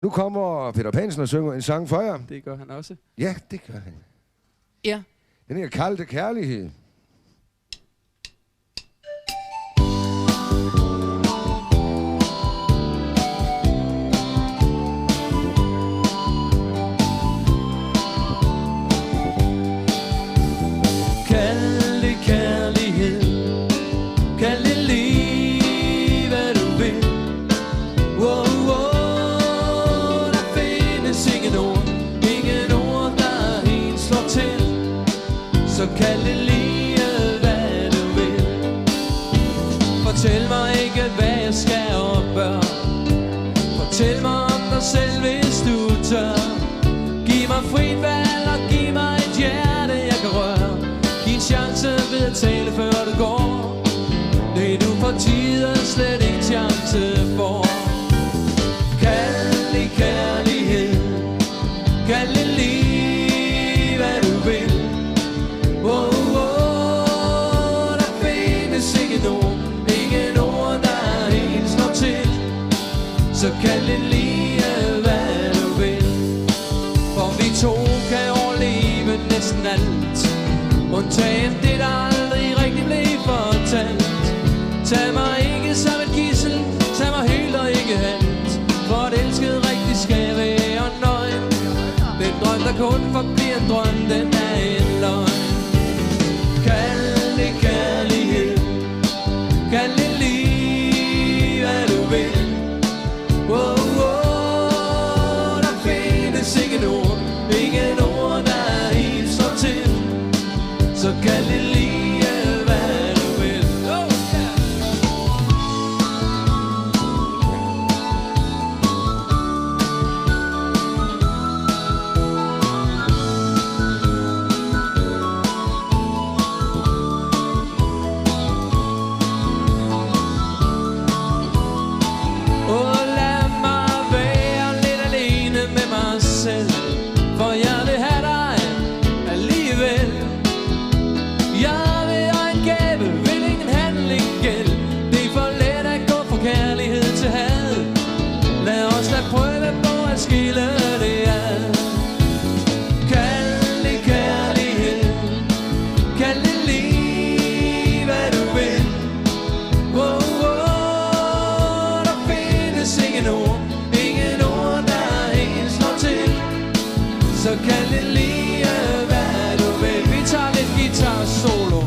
Nu kommer Peter Pansen og synger en sang for jer. Det gør han også. Ja, det gør han. Ja. Den her Kalde Kærlighed. Kalde kærlighed, kald det lige hvad du vil. Wow, wow, der findes ingen ord der helt slår til. Så kald det lige hvad du vil. Fortæl mig ikke hvad jeg skal og bør. Fortæl mig om dig selv hvis du tør. Giv mig frit valg og giv mig et hjerte jeg kan røre. Giv en chance ved at tale før det går. Det du for tiden slet ikke chance for. Kald det kærlighed, kald det lige hvad du vil. Wow, wow, der findes ingen ord der helt slår til. Så kald det lige hvad du vil. For vi to kan overleve næsten alt, undtagen det der aldrig rigtig blev fortalt. Tag mig ikke som et gidsel, tag mig helt og ikke halvt. For at elsket rigtig skal være nøgen. Den drøm der kun forbliver en drøm, den er en løgn. Kald det kærlighed, kald det lige hvad du vil. Wow, wow, der findes ingen ord der helt slår til. Så kald det lige hvad du vil. Oh, yeah. Oh, lad mig være lidt alene med mig selv, for jeg vil have dig alligevel. Jeg vil have en gave, vil ingen handling gæld. Det er for let at gå fra kærlighed til had. Lad os da prøve på at skille det ad. Kald det kærlighed, kald det lige hvad du vil. Wow, wow, der findes ingen ord der helt slår til. Så kald det lige hvad du vil. Vi tager lidt guitar solo.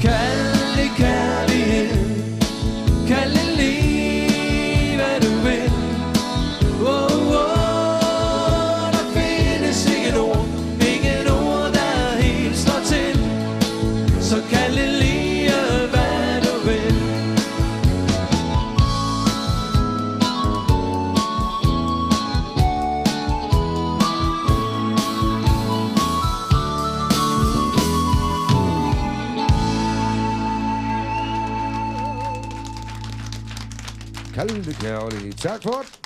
Kald det kærlighed, kald det lige hvad du vil. Wow, wow, der findes ingen ord der helt slår til. Så kald det lige hvad du vil. Kalde Kærlighed. Tak for det.